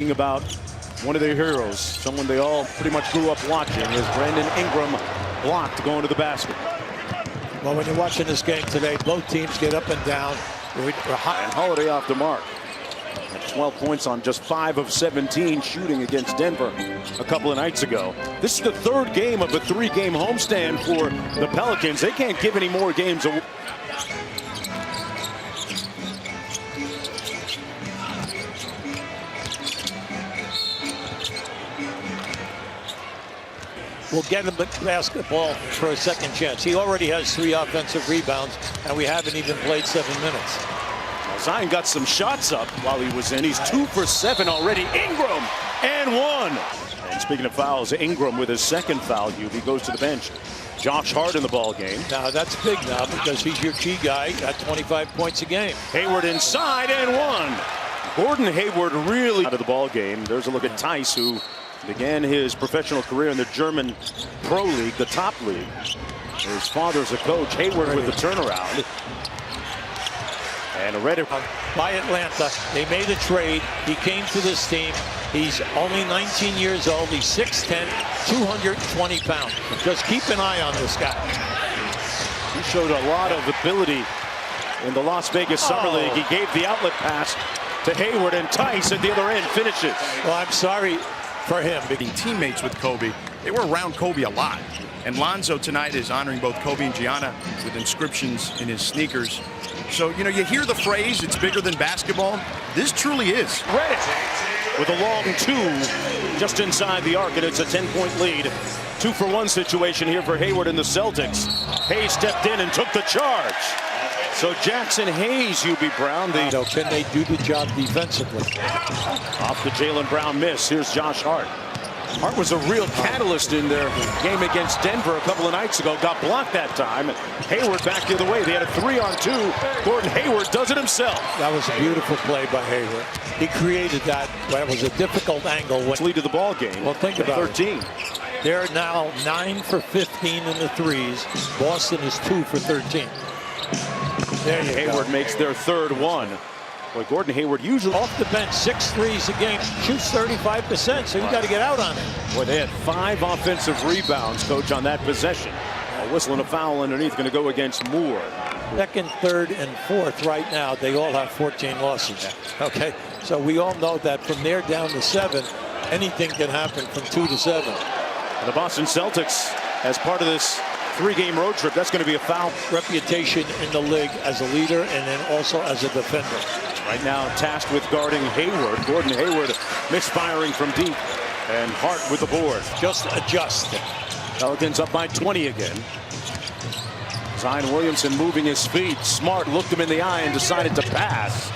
About one of their heroes, someone they all pretty much grew up watching, is Brandon Ingram, blocked going to the basket. Well, when you're watching this game today, both teams get up and down. And Holiday off the mark. 12 points on just 5 of 17 shooting against Denver a couple of nights ago. This is the third game of a 3-game homestand for the Pelicans. They can't give any more games away. We'll get him the basketball for a second chance. He already has 3 offensive rebounds, and we haven't even played 7 minutes. Well, Zion got some shots up while he was in. He's 2 for 7 already. Ingram and 1. And speaking of fouls, Ingram with his second foul. He goes to the bench. Josh Hart in the ball game. Now that's big now because he's your key guy at 25 points a game. Hayward inside and 1. Gordon Hayward really out of the ball game. There's a look at Tice, who began his professional career in the German Pro League, the top league. His father's a coach. Hayward with the turnaround. And a Reddit by Atlanta. They made a trade. He came to this team. He's only 19 years old. He's 6'10", 220 pounds. Just keep an eye on this guy. He showed a lot of ability in the Las Vegas Summer League. He gave the outlet pass to Hayward, and Tice at the other end finishes. Well, I'm sorry for him. Being teammates with Kobe, they were around Kobe a lot. And Lonzo tonight is honoring both Kobe and Gianna with inscriptions in his sneakers. So, you know, you hear the phrase, it's bigger than basketball. This truly is. Reddit with a long 2 just inside the arc, and it's a 10-point lead. 2-for-1 situation here for Hayward and the Celtics. Hayes stepped in and took the charge. So Jackson Hayes, Hubie Brown. Can they do the job defensively? Off the Jaylen Brown miss. Here's Josh Hart. Hart was a real catalyst in their game against Denver a couple of nights ago. Got blocked that time. Hayward back the other way. They had a 3-on-2. Gordon Hayward does it himself. That was a beautiful play by Hayward. He created that. That was a difficult angle. Lead to the ball game. Well, think about 13. They're now 9 for 15 in the threes. Boston is 2 for 13. There you Hayward go. makes their third one. Boy, Gordon Hayward usually off the bench, 6 threes a game, shoots 35%, so you got to get out on it. Boy, they had 5 offensive rebounds, coach, on that possession. A whistle and a foul underneath going to go against Moore. Second, third, and fourth right now, they all have 14 losses. Okay, so we all know that from there down to 7, anything can happen from 2 to 7. And the Boston Celtics, as part of this 3-game road trip, that's going to be a foul. Reputation in the league as a leader and then also as a defender. Right now tasked with guarding Hayward. Gordon Hayward misfiring from deep. And Hart with the board. Just adjust. Pelicans up by 20 again. Zion Williamson moving his feet. Smart looked him in the eye and decided to pass.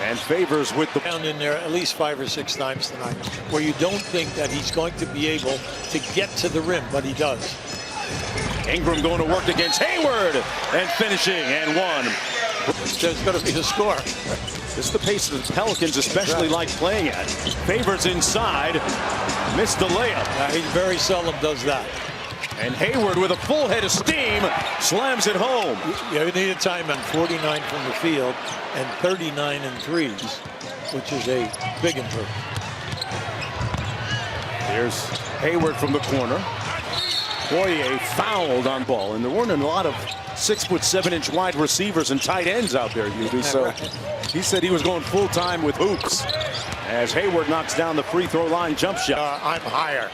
And Favors with the down in there at least 5 or 6 times tonight, where you don't think that he's going to be able to get to the rim, but he does. Ingram going to work against Hayward and finishing and 1. There's going to be the score. This is the pace that the Pelicans especially like playing at. Favors inside, missed the layup. He very seldom does that. And Hayward with a full head of steam slams it home. You need a timeout. 49 from the field and 39 in threes, which is a big improvement. Here's Hayward from the corner. Poirier fouled on ball, and there weren't a lot of 6'7" wide receivers and tight ends out there, Hubie. So he said he was going full time with hoops as Hayward knocks down the free throw line jump shot. I'm higher.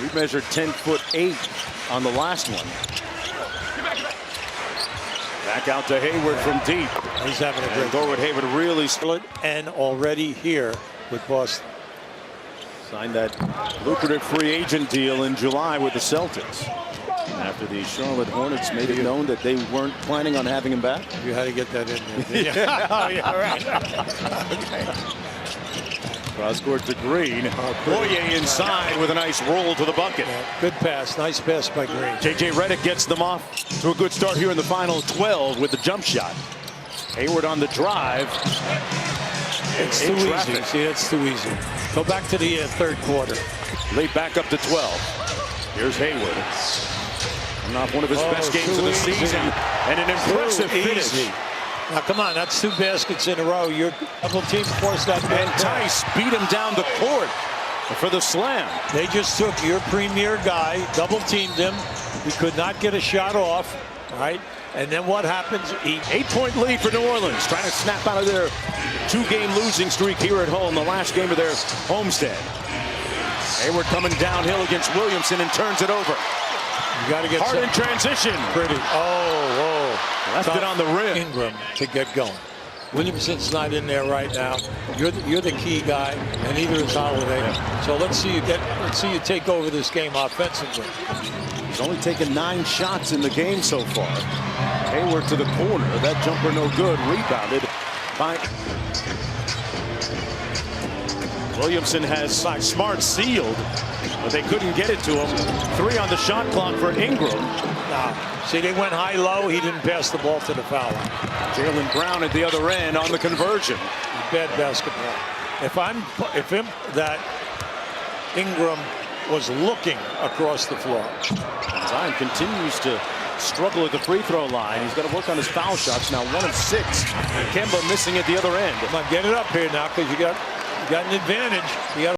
We measured 10'8" on the last one. Back out to Hayward from deep. He's having a great Gorwood Hayward really split and already here with Boston. Signed that lucrative free agent deal in July with the Celtics. After the Charlotte Hornets made it known that they weren't planning on having him back. You had to get that in there. Yeah. Oh, yeah, right. Okay. Cross court to Green. Poirier inside with a nice roll to the bucket. Yeah, good pass. Nice pass by Green. J.J. Redick gets them off to a good start here in the final 12 with the jump shot. Hayward on the drive. It's too easy. See, it's too easy. Go back to the third quarter. Late back up to 12. Here's Hayward. Coming off one of his best games of the season. And an impressive finish. Now, come on, that's 2 baskets in a row. Your double team forced that man. And Tice beat him down the court for the slam. They just took your premier guy, double teamed him. He could not get a shot off, right? And then what happens? 8-point lead for New Orleans, trying to snap out of their 2-game losing streak here at home, the last game of their homestand. Hayward coming downhill against Williamson and turns it over. You got to get hard in transition. Pretty. Oh, left it on the rim. Ingram to get going. Williamson's not in there right now. You're the key guy, and neither is Holiday. So let's see you take over this game offensively. He's only taken 9 shots in the game so far. Hayward to the corner. That jumper no good. Rebounded by Williamson. Has Smart sealed, but they couldn't get it to him. 3 on the shot clock for Ingram. See, they went high-low. He didn't pass the ball to the foul line. Jalen Brown at the other end on the conversion. Bad basketball. If that Ingram was looking across the floor. Zion continues to struggle at the free throw line. He's got to work on his foul shots now. 1 of 6. Kemba missing at the other end. Come on, get it up here now, because you got an advantage. You got